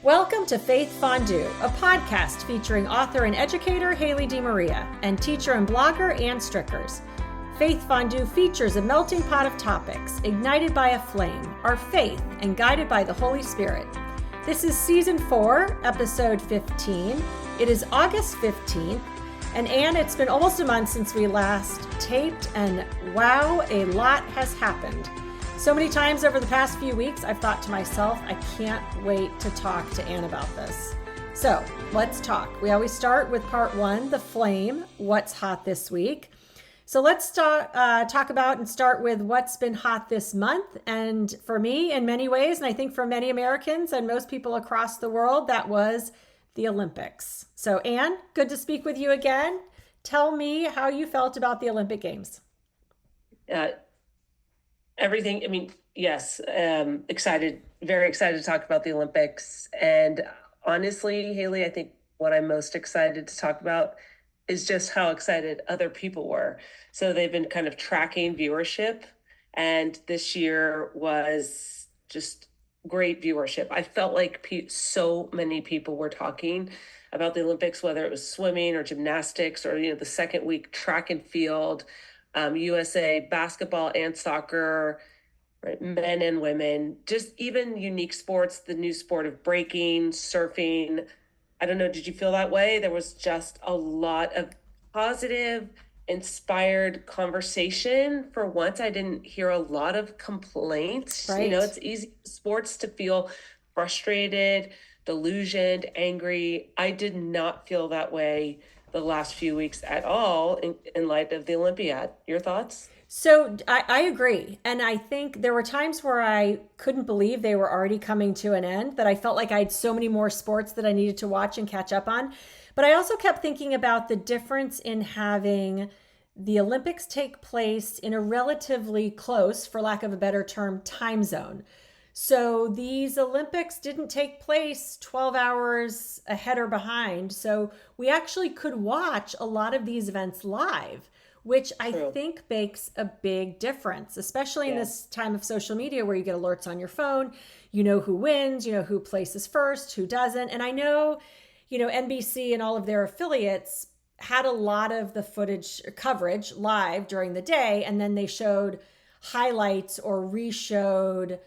Welcome to Faith Fondue, a podcast featuring author and educator Haley DeMaria and teacher and blogger Ann Strickers. Faith Fondue features a melting pot of topics ignited by a flame, our faith, and guided by the Holy Spirit. This is Season 4, Episode 15. It is August 15th, and Ann, it's been almost a month since we last taped, and wow, a lot has happened. So many times over the past few weeks, I've thought to myself, I can't wait to talk to Ann about this. So let's talk. We always start with part one, the flame, what's hot this week. So let's talk about and start with what's been hot this month. And for me, in many ways, and I think for many Americans and most people across the world, that was the Olympics. So Ann, good to speak with you again. Tell me how you felt about the Olympic Games. Yes, excited, very excited to talk about the Olympics. And honestly, Haley, I think what I'm most excited to talk about is just how excited other people were. So they've been kind of tracking viewership, and this year was just great viewership. I felt like so many people were talking about the Olympics, whether it was swimming or gymnastics or, the second week track and field, USA basketball and soccer, right, men and women, just even unique sports, the new sport of breaking, surfing. I don't know, did you feel that way? There was just a lot of positive, inspired conversation. For once, I didn't hear a lot of complaints. Right. It's easy for sports to feel frustrated, delusioned, angry. I did not feel that way the last few weeks at all in light of the Olympiad. Your thoughts? So I agree. And I think there were times where I couldn't believe they were already coming to an end, that I felt like I had so many more sports that I needed to watch and catch up on. But I also kept thinking about the difference in having the Olympics take place in a relatively close, for lack of a better term, time zone. So these Olympics didn't take place 12 hours ahead or behind. So we actually could watch a lot of these events live, which I think makes a big difference, especially in this time of social media where you get alerts on your phone. You know who wins, you know who places first, who doesn't. And I know, NBC and all of their affiliates had a lot of the footage coverage live during the day, and then they showed highlights or re-showed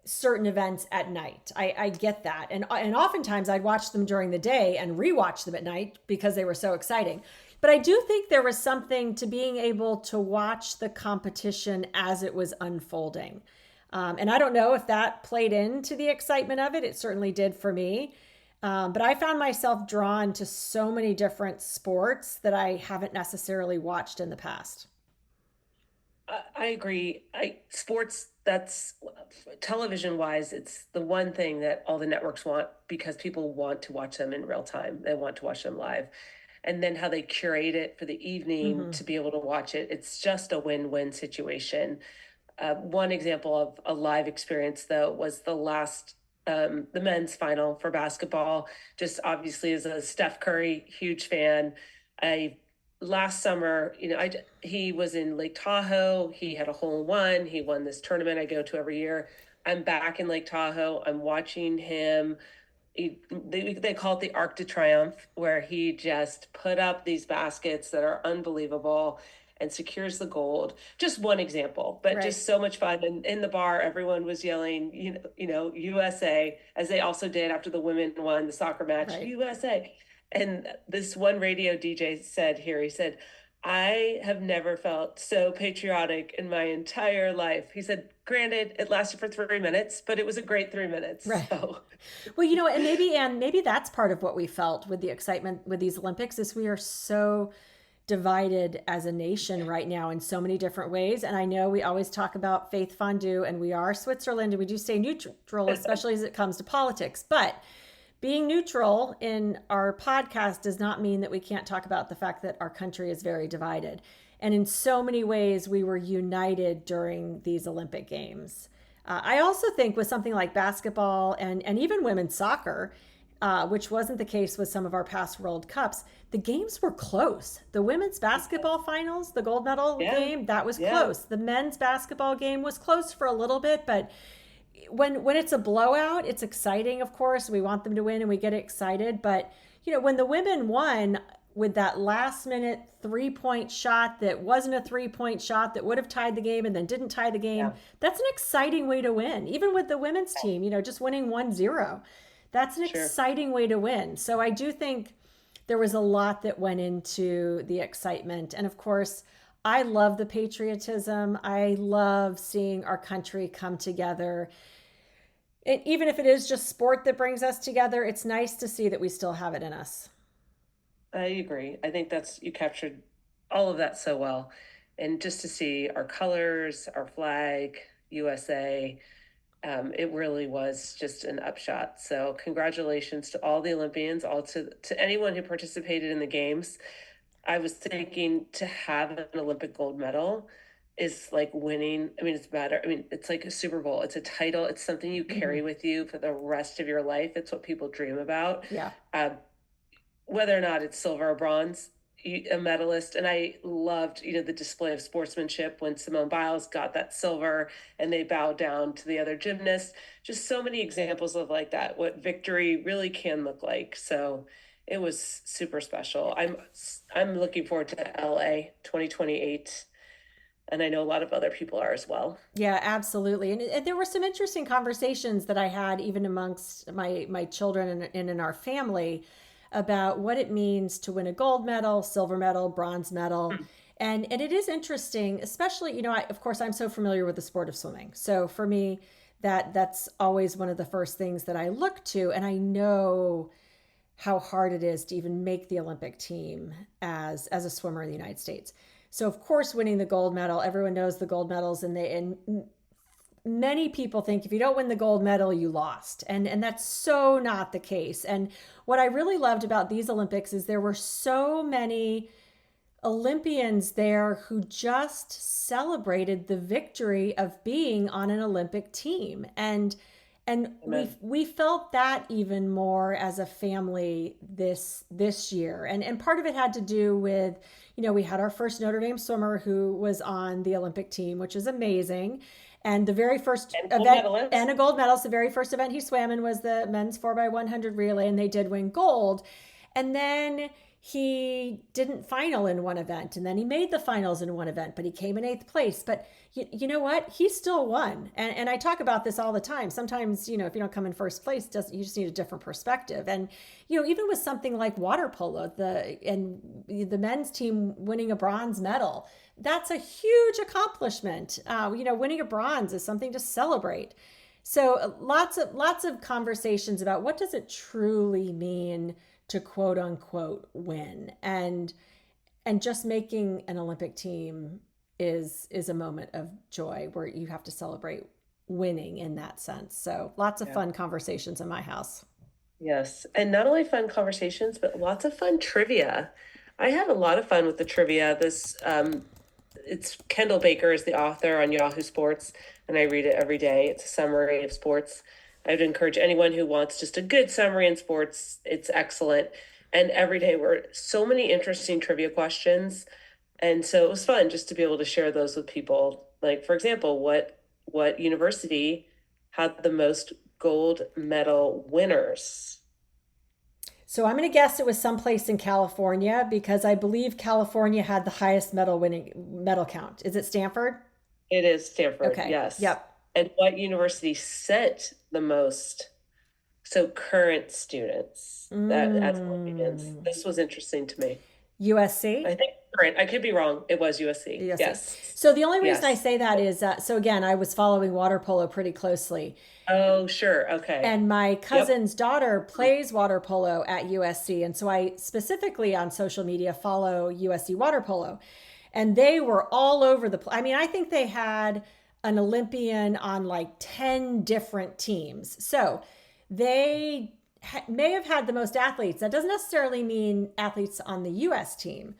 certain events at night. I get that. And oftentimes I'd watch them during the day and rewatch them at night because they were so exciting. But I do think there was something to being able to watch the competition as it was unfolding. And I don't know if that played into the excitement of it. It certainly did for me. But I found myself drawn to so many different sports that I haven't necessarily watched in the past. I agree. Sports, that's television wise, it's the one thing that all the networks want because people want to watch them in real time. They want to watch them live. And then how they curate it for the evening to be able to watch it. It's just a win-win situation. One example of a live experience, though, was the men's final for basketball. Just obviously as a Steph Curry huge fan, last summer, he was in Lake Tahoe. He had a hole-in-one. He won this tournament I go to every year. I'm back in Lake Tahoe. I'm watching him. They call it the Arc de Triomphe, where he just put up these baskets that are unbelievable and secures the gold. Just one example, but right. Just so much fun. And in the bar, everyone was yelling, USA, as they also did after the women won the soccer match, right. USA. And this one radio DJ said, he said, I have never felt so patriotic in my entire life. He said, granted, it lasted for 3 minutes, but it was a great 3 minutes. Right. So. Well, and maybe that's part of what we felt with the excitement with these Olympics is we are so divided as a nation right now in so many different ways. And I know we always talk about faith fondue, and we are Switzerland, and we do stay neutral, especially as it comes to politics. But being neutral in our podcast does not mean that we can't talk about the fact that our country is very divided. And in so many ways, we were united during these Olympic Games. I also think with something like basketball and even women's soccer, which wasn't the case with some of our past World Cups, the games were close. The women's basketball finals, the gold medal game, that was close. The men's basketball game was close for a little bit, but when it's a blowout, it's exciting, of course. We want them to win and we get excited. But, when the women won with that last minute 3-point shot that wasn't a 3-point shot that would have tied the game and then didn't tie the game, Yeah. that's an exciting way to win. Even with the women's team, just winning 1-0, that's an Sure. exciting way to win. So I do think there was a lot that went into the excitement. And of course, I love the patriotism. I love seeing our country come together. Even if it is just sport that brings us together, it's nice to see that we still have it in us. I agree. I think you captured all of that so well. And just to see our colors, our flag, USA, it really was just an upshot. So congratulations to all the Olympians, all to anyone who participated in the games. I was thinking to have an Olympic gold medal is like winning. I mean, it's better. I mean, it's like a Super Bowl. It's a title. It's something you Mm-hmm. carry with you for the rest of your life. It's what people dream about. Yeah. Um, whether or not it's silver or bronze, a medalist. And I loved, the display of sportsmanship when Simone Biles got that silver and they bowed down to the other gymnasts. Just so many examples of like that, what victory really can look like. So it was super special. I'm looking forward to LA 2028. And I know a lot of other people are as well. Yeah, absolutely. And there were some interesting conversations that I had even amongst my children and in our family about what it means to win a gold medal, silver medal, bronze medal. And it is interesting, especially, of course, I'm so familiar with the sport of swimming. So for me, that's always one of the first things that I look to. And I know how hard it is to even make the Olympic team as a swimmer in the United States. So of course, winning the gold medal, everyone knows the gold medals, and many people think if you don't win the gold medal, you lost. And that's so not the case. And what I really loved about these Olympics is there were so many Olympians there who just celebrated the victory of being on an Olympic team. And we felt that even more as a family this year. And part of it had to do with, we had our first Notre Dame swimmer who was on the Olympic team, which is amazing. And the very first And event and a gold medal. So the very first event he swam in was the men's 4x100 relay, and they did win gold. And then he didn't final in one event, and then he made the finals in one event, but he came in 8th place. But you know what? He still won. And I talk about this all the time. Sometimes, if you don't come in first place, you just need a different perspective. And, even with something like water polo, the men's team winning a bronze medal, that's a huge accomplishment. Winning a bronze is something to celebrate. So lots of conversations about what does it truly mean to quote unquote win, and just making an Olympic team is a moment of joy where you have to celebrate winning in that sense. So lots of fun conversations in my house. Yes. And not only fun conversations, but lots of fun trivia. I had a lot of fun with the trivia. It's Kendall Baker is the author on Yahoo Sports, and I read it every day. It's a summary of sports. I would encourage anyone who wants just a good summary in sports. It's excellent. And every day were so many interesting trivia questions. And so it was fun just to be able to share those with people. Like, for example, what university had the most gold medal winners? So I'm going to guess it was someplace in California because I believe California had the highest medal count. Is it Stanford? It is Stanford. Okay. Yes. Yep. And what university sent the most? So current students that as Olympians. This was interesting to me. USC? I think current. I could be wrong. It was USC. Yes. So the only reason I Yes. say that is so again, I was following water polo pretty closely. Oh, sure. Okay. And my cousin's daughter plays water polo at USC. And so I specifically on social media follow USC water polo. And they were all over the place. I mean, I think they had an Olympian on like 10 different teams. So they may have had the most athletes. That doesn't necessarily mean athletes on the US team.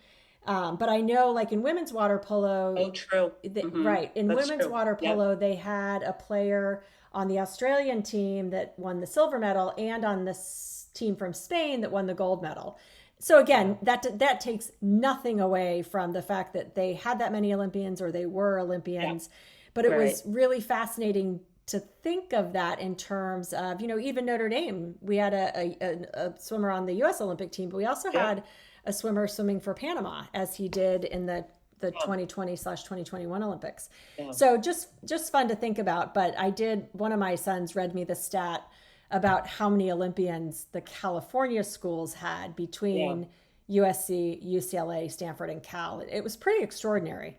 But I know like in women's water polo. Oh, true. Right. In That's women's true. water Yep. polo, they had a player on the Australian team that won the silver medal and on this team from Spain that won the gold medal. So again, that takes nothing away from the fact that they had that many Olympians or they were Olympians. But it was really fascinating to think of that in terms of, even Notre Dame. We had a swimmer on the U.S. Olympic team, but we also Yep. had a swimmer swimming for Panama, as he did in the Yeah. 2020/2021 Olympics. Yeah. So just fun to think about. But one of my sons read me the stat about how many Olympians the California schools had Yeah. between USC, UCLA, Stanford, and Cal. It was pretty extraordinary.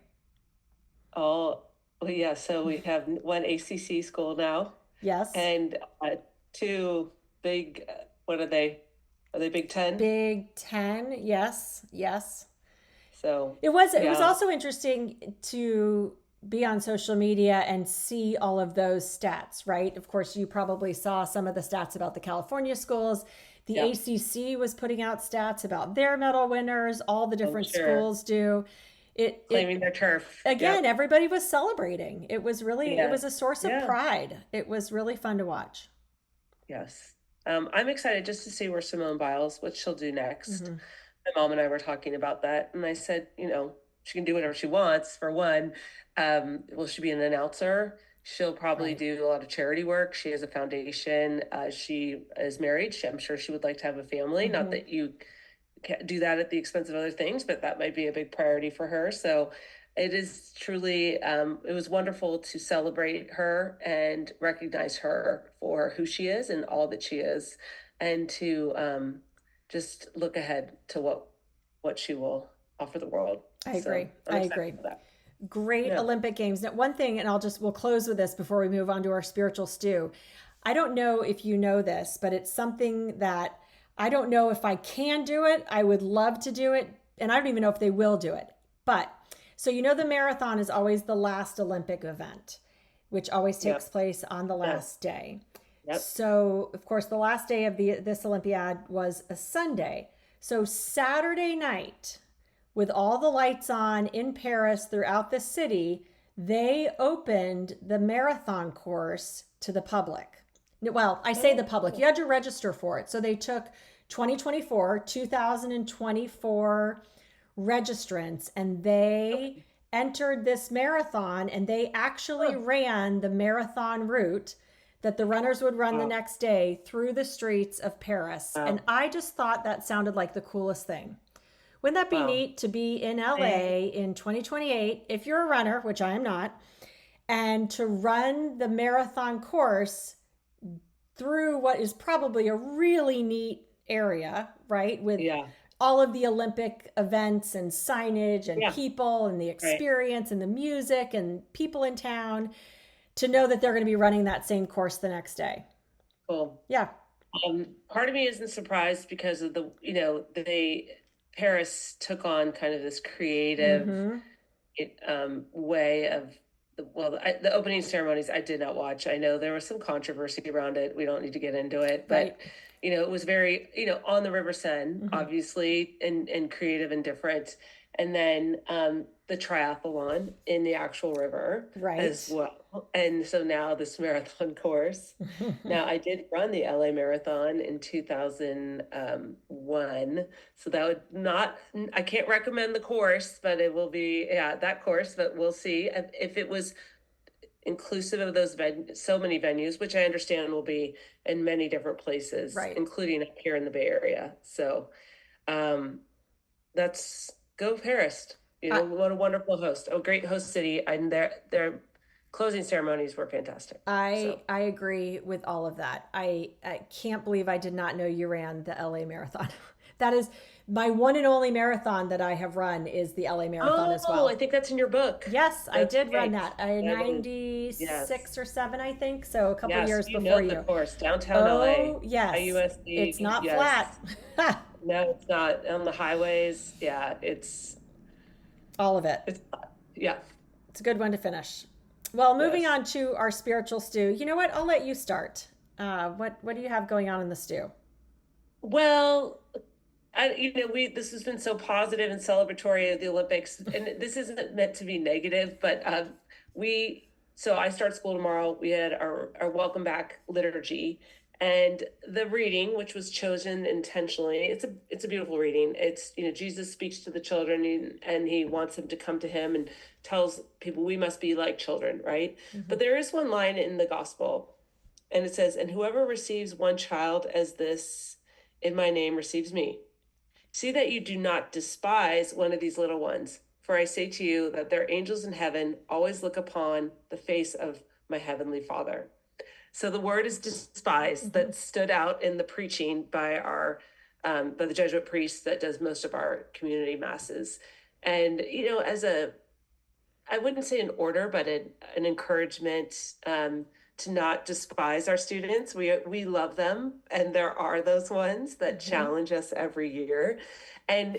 Oh, well, yeah. So we have one ACC school now, Yes. and two big. What are they? Are they Big Ten? Big Ten, yes, yes. So It was yeah, also interesting to be on social media and see all of those stats, right? Of course, you probably saw some of the stats about the California schools. The yeah. ACC was putting out stats about their medal winners, all the I'm different sure schools do. It claiming their turf. again, Yep. everybody was celebrating. It Yeah. was a source of Yeah. pride. It was really fun to watch. Yes. I'm excited just to see where Simone Biles, what she'll do next. Hmm. My mom and I were talking about that, and I said, she can do whatever she wants. For one, will she be an announcer? She'll probably Right. do a lot of charity work. She has a foundation. She is married. I'm sure she would like to have a family. Not Hmm. that you can't do that at the expense of other things, but that might be a big priority for her. So it is truly, it was wonderful to celebrate her and recognize her for who she is and all that she is, and to just look ahead to what she will offer the world. I So agree. I'm I excited agree. for that. Great Yeah. Olympic Games. Now, one thing, and we'll close with this before we move on to our spiritual stew. I don't know if you know this, but it's something that I don't know if I can do it. I would love to do it, and I don't even know if they will do it. But so the marathon is always the last Olympic event, which always takes Yep. place on the Yes. last day. Yep. So, of course, the last day of this Olympiad was a Sunday. So Saturday night, with all the lights on in Paris throughout the city, they opened the marathon course to the public. Well, I say the public, you Oh, had to register for it. So they took 2024 registrants, and they okay. entered this marathon, and they actually Huh. ran the marathon route that the runners would run the Wow. next day through the streets of Paris. And Wow. I just thought that sounded like the coolest thing. Wouldn't that be Wow. neat to be in I, LA in 2028, if you're a runner, which I am not, and to run the marathon course through what is probably a really neat area, right? With yeah. all of the Olympic events and signage and Yeah. people and the Right. experience and the music and people in town, to know that they're going to be running that same course the next day. Cool. Yeah. Part of me isn't surprised because of Paris took on kind of this creative Mm-hmm. way of the opening ceremonies. I did not watch. I know there was some controversy around it. We don't need to get into it, Right. but it was very on the River Seine, Mm-hmm. obviously, and creative and different. And then the triathlon in the actual river as Right. well. And so now this marathon course. Now, I did run the LA Marathon in 2001. So that would not, I can't recommend the course, but it will be, yeah, that course, but we'll see if it was inclusive of those so many venues, which I understand will be in many different places, Right. including up here in the Bay Area. So um, that's go Paris. I, What a wonderful host. A great host city. And their closing ceremonies were fantastic. I So. I agree with all of that. I can't believe I did not know you ran the LA Marathon. That is my one and only marathon that I have run, is the LA Marathon as Oh, I well. think that's in your book. Yes, I That's did run great. that. I I didn't. Yes. 96 or 7, I think, so a couple Yes, years you know before the you. course. Downtown LA. Oh, yes. It's IUSD. not flat. Yes. No, it's not. On the highways. Yeah, All of it. it's yeah. It's a good one to finish. Well, moving Yes. on to our spiritual stew. You know what? I'll let you start. What do you have going on in the stew? Well, we this has been so positive and celebratory of the Olympics, and this isn't meant to be negative, but we. So I start school tomorrow. We had our welcome back liturgy, And the reading, which was chosen intentionally, it's a beautiful reading. It's, Jesus speaks to the children, and he wants them to come to him, and tells people we must be like children, right? Mm-hmm. But there is one line in the gospel, and it says, "And whoever receives one child as this in my name receives me. See that you do not despise one of these little ones. For I say to you that their angels in heaven always look upon the face of my heavenly Father." So the word is despise Mm-hmm. that stood out in the preaching by our by the Jesuit priest that does most of our community masses. And as a, I wouldn't say an order, but an encouragement, to not despise our students. We love them, and there are those ones that Mm-hmm. challenge us every year, and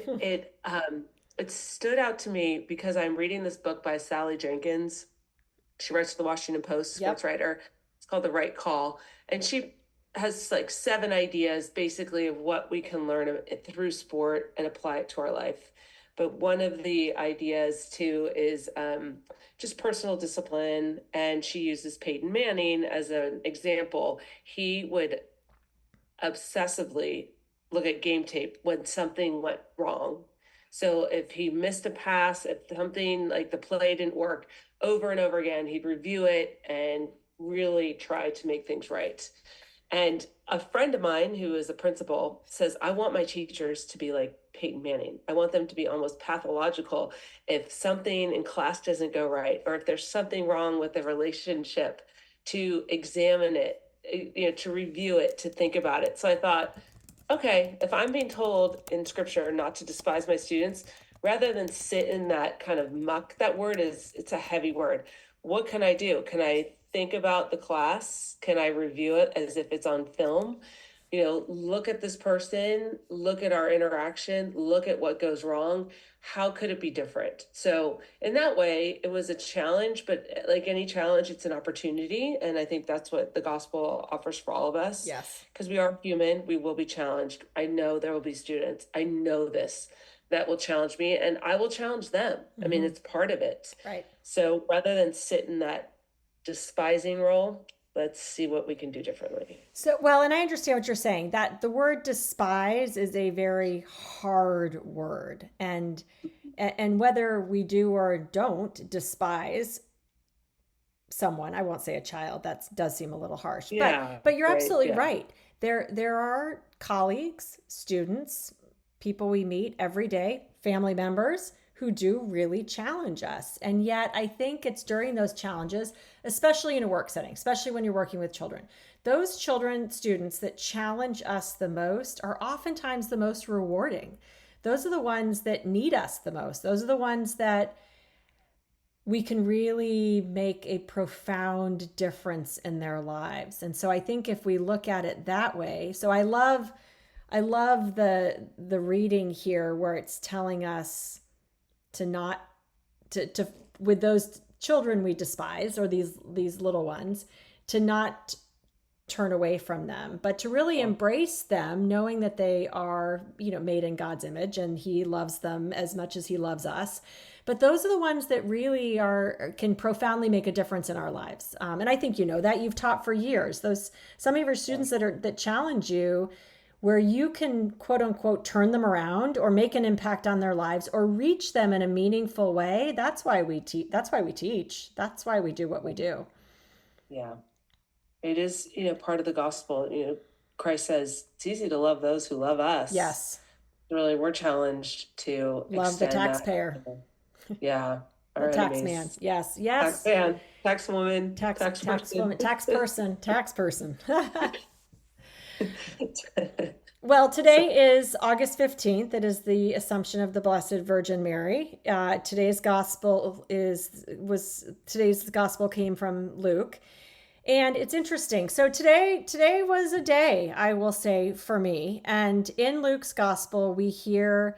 it stood out to me because I'm reading this book by Sally Jenkins. She writes for the Washington Post, sports Yep. writer. It's called The Right Call, and she has like 7 ideas basically of what we can learn through sport and apply it to our life. But one of the ideas too is just personal discipline, and she uses Peyton Manning as an example. He would obsessively look at game tape when something went wrong. So if he missed a pass, if something like the play didn't work, over and over again, he'd review it and really try to make things right. And a friend of mine who is a principal says, I want my teachers to be like Peyton Manning. I want them to be almost pathological if something in class doesn't go right, or if there's something wrong with the relationship, to examine it, to review it, to think about it. So I thought, okay, if I'm being told in scripture not to despise my students, rather than sit in that kind of muck, that word it's a heavy word. What can I do? Can I think about the class? Can I review it as if it's on film? Look at this person, look at our interaction, look at what goes wrong. How could it be different? So, in that way, it was a challenge, but like any challenge, it's an opportunity. And I think that's what the gospel offers for all of us, Yes. because we are human, we will be challenged. I know there will be students, I know this, that will challenge me, and I will challenge them. I mean, Mm-hmm. it's part of it. Right. So rather than sit in that despising role, let's see what we can do differently. So, well, and I understand what you're saying, that the word despise is a very hard word. And whether we do or don't despise someone, I won't say a child, that does seem a little harsh. But Yeah, you're right. absolutely Yeah. right. There are colleagues, students, people we meet every day, family members who do really challenge us. And yet I think it's during those challenges, especially in a work setting, especially when you're working with children, those children, students that challenge us the most are oftentimes the most rewarding. Those are the ones that need us the most. Those are the ones that we can really make a profound difference in their lives. And so I think if we look at it that way, so I love the reading here where it's telling us to not to with those children we despise, or these little ones, to not turn away from them, but to really embrace them, knowing that they are, made in God's image and he loves them as much as he loves us. But those are the ones that really can profoundly make a difference in our lives. And I think that you've taught for years. Those some of your students that challenge you, where you can quote unquote turn them around or make an impact on their lives or reach them in a meaningful way. That's why we teach. That's why we teach. That's why we do what we do. Yeah. It is, part of the gospel. Christ says it's easy to love those who love us. Yes. Really, we're challenged to Love the extend that. taxpayer. Yeah, The our tax man. enemies. Yes. Tax Yes. man, tax woman, tax Tax person. woman, tax person. Well, today is August 15th. It is the Assumption of the Blessed Virgin Mary. Today's gospel came from Luke. And it's interesting. So today was a day, I will say, for me. And in Luke's gospel, we hear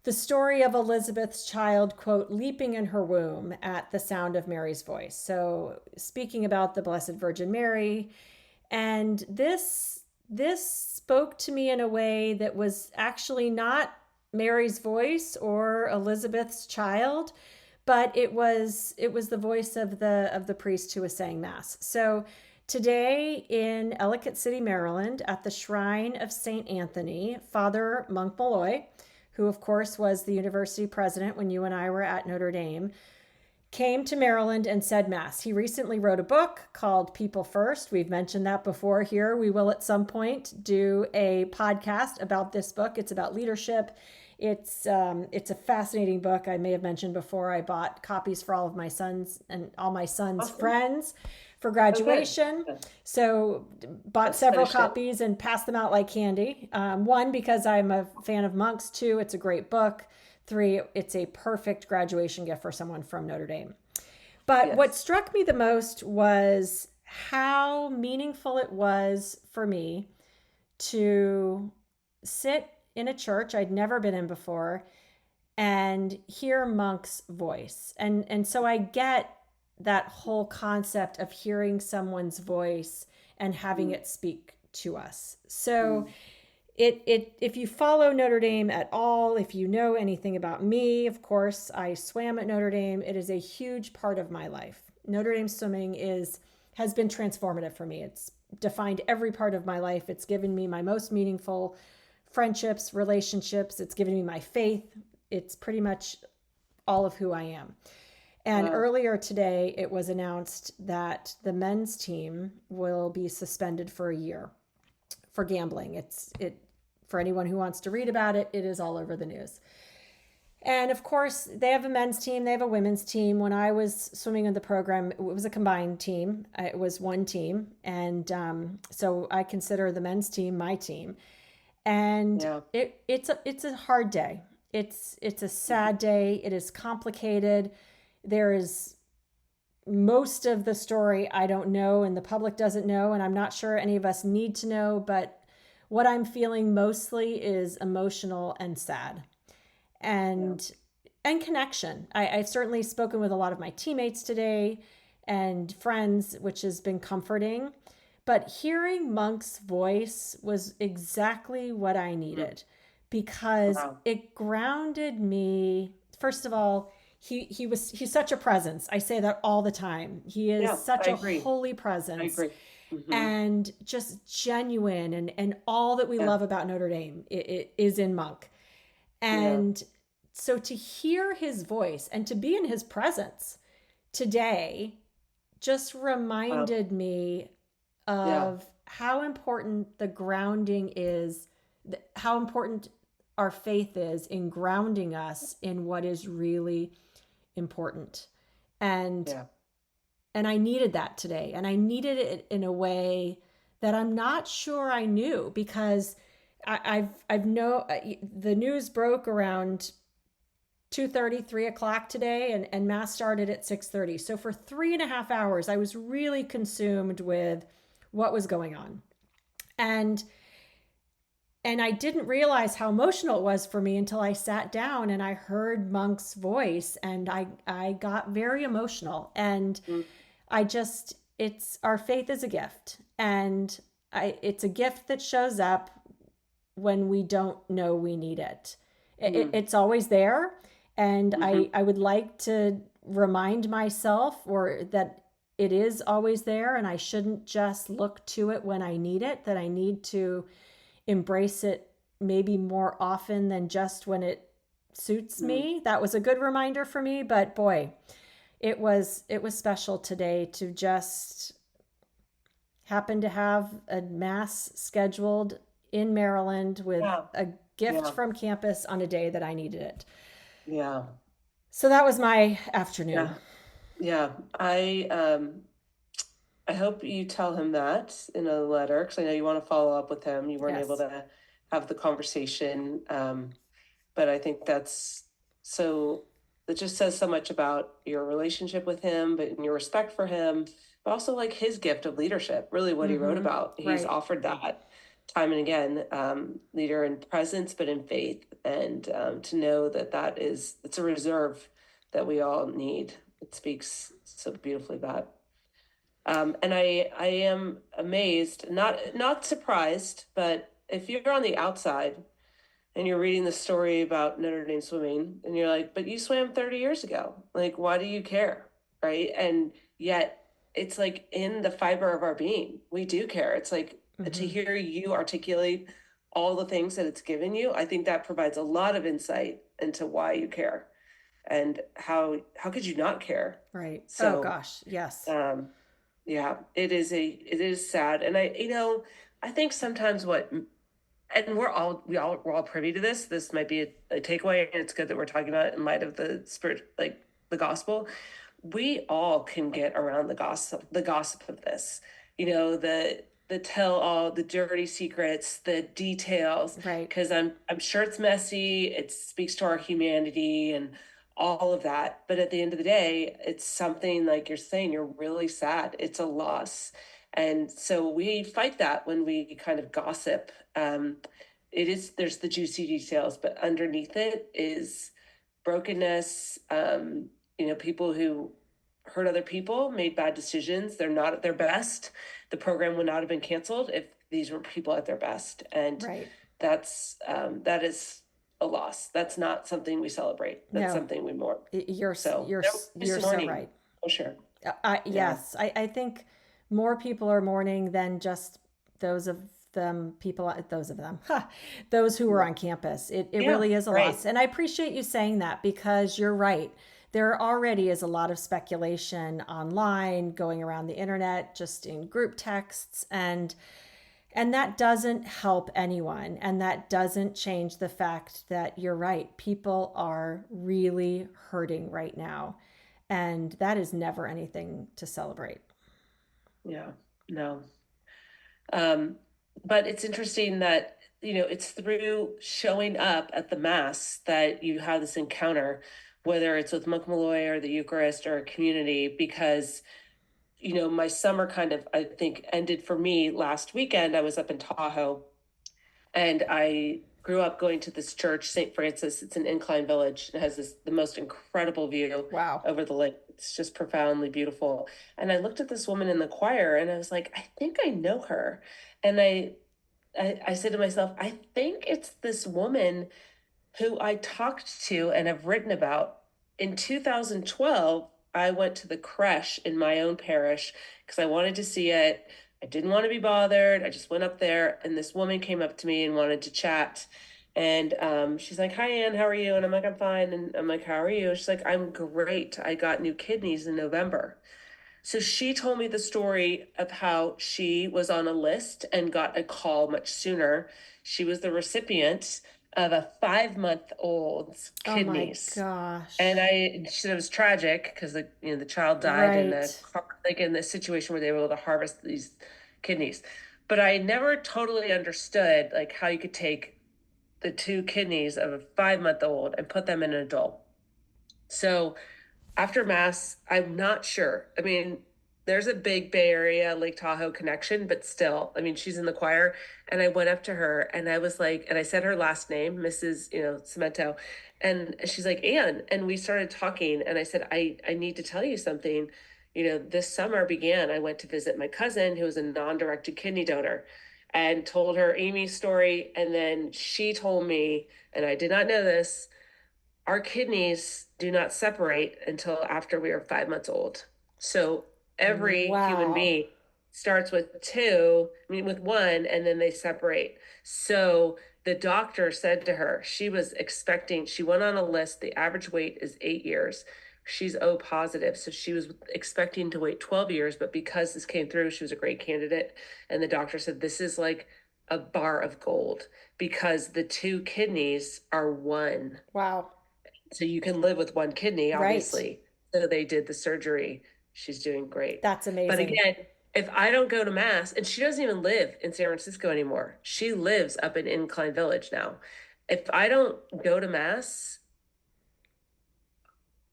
the story of Elizabeth's child, quote, leaping in her womb at the sound of Mary's voice. So speaking about the Blessed Virgin Mary, and this spoke to me in a way that was actually not Mary's voice or Elizabeth's child, but it was the voice of the priest who was saying mass. So Today in Ellicott City, Maryland, at the Shrine of St. Anthony, Father Monk Malloy, who of course was the university president when you and I were at Notre Dame, came to Maryland and said Mass. He recently wrote a book called People First. We've mentioned that before here. We will at some point do a podcast about this book. It's about leadership. It's a fascinating book. I may have mentioned before I bought copies for all of my sons and all my sons' Awesome. friends for Oh, good. graduation. Yeah. So bought Just several finished it. copies and passed them out like candy. One, because I'm a fan of monks. Two, it's a great book. Three, it's a perfect graduation gift for someone from Notre Dame. But what Yes. struck me the most was how meaningful it was for me to sit in a church I'd never been in before and hear Monk's voice. And so I get that whole concept of hearing someone's voice and having Mm, it speak to us. So mm, it if you follow Notre Dame at all, if you know anything about me, of course, I swam at Notre Dame. It is a huge part of my life. Notre Dame swimming is has been transformative for me. It's defined every part of my life. It's given me my most meaningful friendships, relationships. It's given me my faith. It's pretty much all of who I am. And wow. earlier today, it was announced that the men's team will be suspended for a year for gambling. It for anyone who wants to read about it, it is all over the news. And of course, they have a men's team, they have a women's team. When I was swimming in the program, it was a combined team. It was one team, and so I consider the men's team my team. And Yeah. it's a hard day. It's a Mhm. sad day. It is complicated. There is most of the story I don't know, and the public doesn't know, and I'm not sure any of us need to know. But what I'm feeling mostly is emotional and sad, Yeah. and and connection. I've certainly spoken with a lot of my teammates today and friends, which has been comforting. But hearing Monk's voice was exactly what I Mm, needed because wow. it grounded me. First of all, he's such a presence. I say that all the time. He is Yeah, such I a agree. holy I presence agree. Hmm. and just genuine, and all that we Yeah. love about Notre Dame it is in Monk. Yeah. And so to hear his voice and to be in his presence today just Wow. reminded me Yeah. of how important the grounding is, how important our faith is in grounding us in what is really important. And Yeah. and I needed that today. And I needed it in a way that I'm not sure I knew because I've know the news broke around 2:30, 3 o'clock today, and mass started at 6:30. So for 3.5 hours, I was really consumed with what was going on. And and I didn't realize how emotional it was for me until I sat down and I heard Monk's voice, and I got very emotional. And Mm, I just it's our faith is a gift, and it's a gift that shows up when we don't know we need it. mm, It's always there, and hmm. I would like to remind myself or that it is always there, and I shouldn't just look to it when I need it, that I need to embrace it maybe more often than just when it suits Mm. me. That was a good reminder for me, but boy, it was special today to just happen to have a mass scheduled in Maryland with Yeah. a gift Yeah. from campus on a day that I needed it. Yeah. So that was my afternoon. Yeah. Yeah. I hope you tell him that in a letter because I know you want to follow up with him. You weren't able Yes. to have the conversation. But I think that's so that just says so much about your relationship with him, but in your respect for him, but also like his gift of leadership, really what he wrote Mm-hmm. about. He's Right. offered that time and again, leader in presence, but in faith. And to know that it's a reserve that we all need. It speaks so beautifully about. And I am amazed, not surprised, but if you're on the outside and you're reading the story about Notre Dame swimming and you're like, but you swam 30 years ago. Like, why do you care? Right. And yet it's like in the fiber of our being. We do care. It's like to Hmm. hear you articulate all the things that it's given you, I think that provides a lot of insight into why you care and how could you not care? Right. Oh So, gosh, yes. um, yeah, it is sad. And I think sometimes and we're all privy to this. This might be a takeaway, and it's good that we're talking about it in light of the spirit, like the gospel. We all can get around the gossip of this. The tell all, the dirty secrets, the details, Right. because I'm sure it's messy. It speaks to our humanity and all of that. But at the end of the day, it's something like you're saying, you're really sad. It's a loss. And so we fight that when we kind of gossip. There's the juicy details, but underneath it is brokenness. People who hurt other people, made bad decisions. They're not at their best. The program would not have been canceled if these were people at their best. And Right. that is a loss. That's not something we celebrate. That's No, something we mourn. you're So you're there you're is so mourning. right. Oh, sure. Yeah. Yes, I think more people are mourning than just those of those of them, ha, those who were on campus. It Yeah. really is a Right. loss. And I appreciate you saying that because you're right. There already is a lot of speculation online going around the internet, just in group texts, and that doesn't help anyone. And that doesn't change the fact that you're right. People are really hurting right now. And that is never anything to celebrate. Yeah. No. Um, but it's interesting that, it's through showing up at the Mass that you have this encounter, whether it's with Monk Malloy or the Eucharist or a community, because, my summer kind of, I think, ended for me last weekend. I was up in Tahoe, and I grew up going to this church, St. Francis. It's an incline village. It has the most incredible view Wow. over the lake. It's just profoundly beautiful. And I looked at this woman in the choir and I was like, I think I know her. And I said to myself, I think it's this woman who I talked to and have written about. In 2012, I went to the creche in my own parish because I wanted to see it. I didn't want to be bothered. I just went up there, and this woman came up to me and wanted to chat. And she's like, "Hi, Ann, how are you?" And I'm like, "I'm fine." And I'm like, "How are you?" She's like, "I'm great. I got new kidneys in November." So she told me the story of how she was on a list and got a call much sooner. She was the recipient of a 5 month old's Oh my kidneys. And gosh. she said it was tragic because the child died in a Right. like in the situation where they were able to harvest these kidneys. But I never totally understood like how you could take the two kidneys of a 5 month old and put them in an adult. So after Mass, I'm not sure. I mean, there's a big Bay Area, Lake Tahoe connection, but still, I mean, she's in the choir. And I went up to her and I was like, and I said her last name, Mrs. Cemento. And she's like, Anne. And we started talking. And I said, I need to tell you something. This summer began, I went to visit my cousin who was a non directed kidney donor and told her Amy's story. And then she told me, and I did not know this, our kidneys do not separate until after we are 5 months old. So every human Wow. being starts with two, I mean, with one, and then they separate. So the doctor said to her, she went on a list. The average wait is 8 years. She's O positive. So she was expecting to wait 12 years, but because this came through, she was a great candidate. And the doctor said, this is like a bar of gold because the two kidneys are one, Wow. so you can live with one kidney, Right. obviously. So they did the surgery. She's doing great. That's But amazing. again, if I don't go to Mass, and she doesn't even live in San Francisco anymore, she lives up in Incline Village now. If I don't go to Mass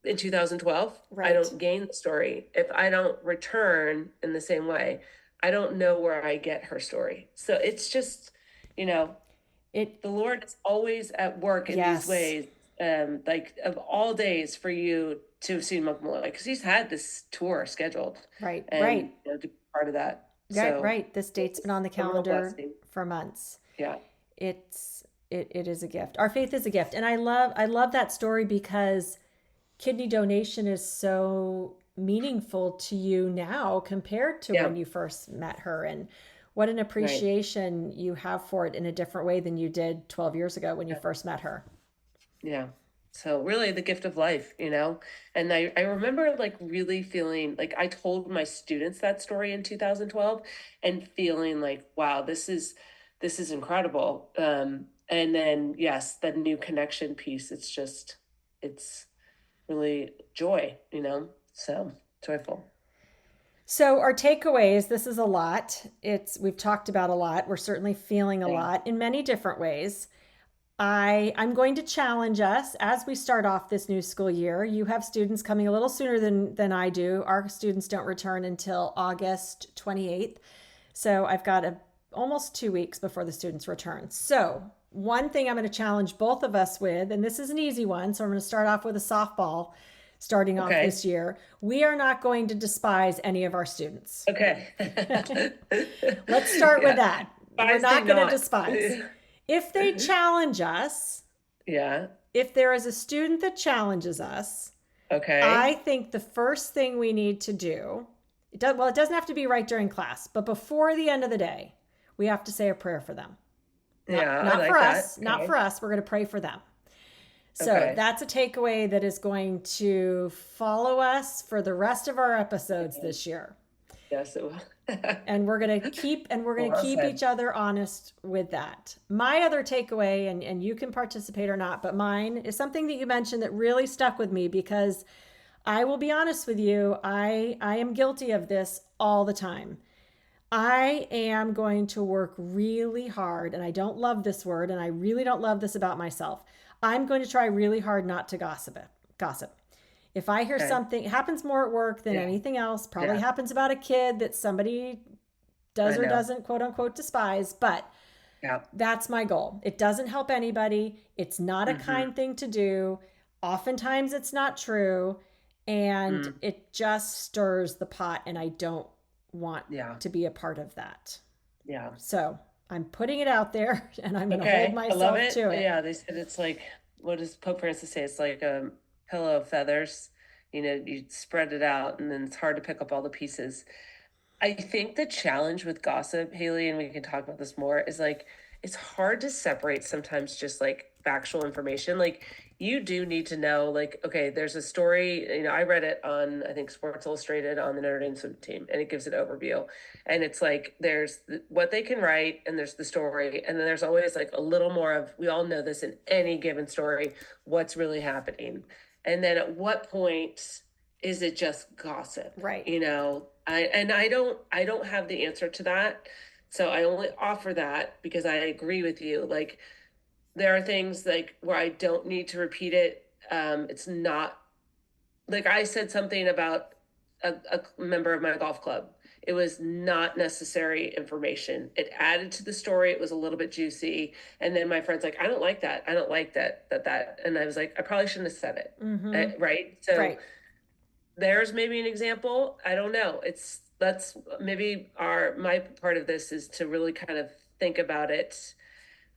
in 2012, I Right. don't gain the story. If I don't return in the same way, I don't know where I get her story. So it's just, you know, It, the Lord is always at work in these yes. ways. Like of all days for you to have seen Monk Malloy, because he's had this tour scheduled Right. and Right. to be part of that. Right. So Right. This date's been it's on the a real calendar blessing. for months. Yeah. It is a gift. Our faith is a gift. And I love that story because kidney donation is so meaningful to you now compared to Yeah. when you first met her, and what an Right. appreciation you have for it in a different way than you did 12 years ago when you Yeah. first met her. Yeah. So really the gift of life, you know? And I remember like really feeling like I told my students that story in 2012 and feeling like, wow, this is incredible. And then yes, the new connection piece, it's really joy, you know? So joyful. So our takeaways, this is a lot. We've talked about a lot. We're certainly feeling a Yeah. lot in many different ways. I'm going to challenge us as we start off this new school year. You have students coming a little sooner than I do. Our students don't return until August 28th. So I've got almost 2 weeks before the students return. So one thing I'm going to challenge both of us with, and this is an easy one, so I'm going to start off with a softball starting off Okay. this year. We are not going to despise any of our students. Okay. Let's start with Yeah. that. We're Wise they not going to not. despise. If they challenge us, Yeah. if there is a student that challenges us, I Okay. think the first thing we need to do, it doesn't have to be right during class, but before the end of the day, we have to say a prayer for them. Yeah, I Not for like that. us, not for Okay. us. We're going to pray for them. So Okay. that's a takeaway that is going to follow us for the rest of our episodes Yeah. this year. Yes, it will. And we're going to Well keep said. each other honest with that. My other takeaway, and you can participate or not, but mine is something that you mentioned that really stuck with me, because I will be honest with you, I am guilty of this all the time. I am going to work really hard, and I don't love this word, and I really don't love this about myself. I'm going to try really hard not to gossip. If I hear Okay. something, it happens more at work than Yeah. anything else, probably Yeah. happens about a kid that somebody I does or know. doesn't quote unquote despise, but Yeah. that's my goal. It doesn't help anybody. It's not a Mm-hmm. kind thing to do. Oftentimes it's not true, and Mm. it just stirs the pot, and I don't want Yeah. to be a part of that. Yeah. So I'm putting it out there, and I'm going to hold Okay. I love myself it. to it. Yeah. They said it's like, what does Pope Francis say? It's like a pillow of feathers. You know, you spread it out and then it's hard to pick up all the pieces. I think the challenge with gossip, Haley, and we can talk about this more, is like it's hard to separate sometimes just like factual information. Like you do need to know, like, okay, there's a story, you know, I read it on, I think, Sports Illustrated on the Notre Dame Swimming team, and it gives an overview. And it's like there's what they can write, and there's the story, and then there's always like a little more of, we all know this in any given story, what's really happening. And then at what point is it just gossip? Right. You know, I don't have the answer to that. So I only offer that because I agree with you. Like there are things like where I don't need to repeat it. It's not like I said something about a member of my golf club. It was not necessary information. It added to the story. It was a little bit juicy. And then my friend's like, I don't like that. I don't like that. And I was like, I probably shouldn't have said it. Mm-hmm. Right. So Right. there's maybe an example. I don't know. That's maybe our my part of this is to really kind of think about it,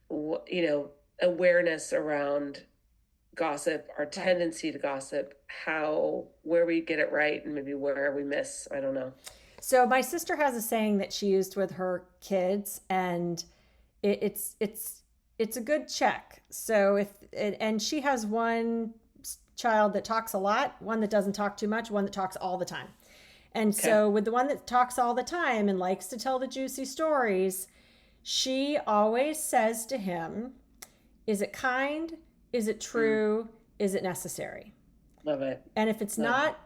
you know, awareness around gossip, our Right. tendency to gossip, how where we get it right and maybe where we miss. I don't know. So my sister has a saying that she used with her kids, and it's a good check. So and she has one child that talks a lot, one that doesn't talk too much, one that talks all the time. And Okay. so with the one that talks all the time and likes to tell the juicy stories, she always says to him, "Is it kind? Is it Mm, true? Is it necessary?" love it. And if it's Love it. not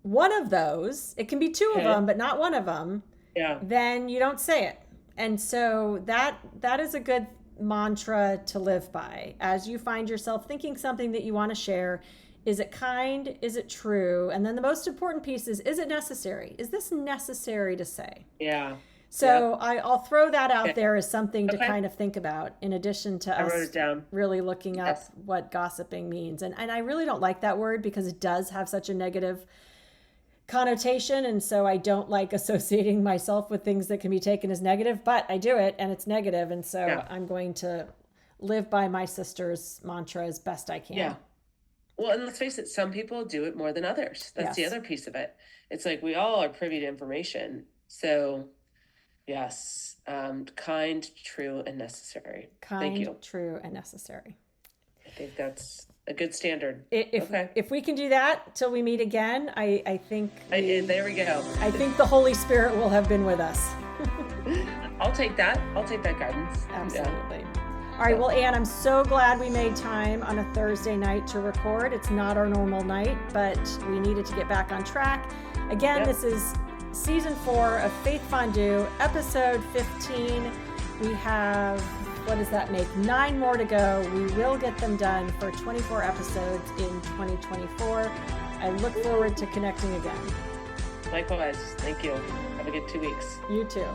one of those, it can be two of Okay. them, but not one of them, Yeah. then you don't say it. And so that is a good mantra to live by as you find yourself thinking something that you want to share. Is it kind? Is it true? And then the most important piece is it necessary? Is this necessary to say? Yeah. So Yep. I'll throw that out Okay. there as something to Okay. kind of think about, in addition to I wrote us it down. really looking up Yes. what gossiping means. And I really don't like that word because it does have such a negative connotation, and so I don't like associating myself with things that can be taken as negative, but I do it and it's negative, and so Yeah. I'm going to live by my sister's mantra as best I can. Yeah. Well, and let's face it, some people do it more than others. That's the Yes. other piece of it. It's like we all are privy to information. So, yes, kind, true, and necessary. Thank Kind, you. true, and necessary. I think that's a good standard. If Okay. if we can do that till we meet again, I think There we go. I think the Holy Spirit will have been with us. I'll take that. I'll take that guidance. Absolutely. All right. Well, Anne, I'm so glad we made time on a Thursday night to record. It's not our normal night, but we needed to get back on track. Again, Yep. This is season 4 of Faith Fondue, episode 15. We have, what does that make? 9 more to go. We will get them done for 24 episodes in 2024. I look forward to connecting again. Likewise. Thank you. Have a good 2 weeks. You too.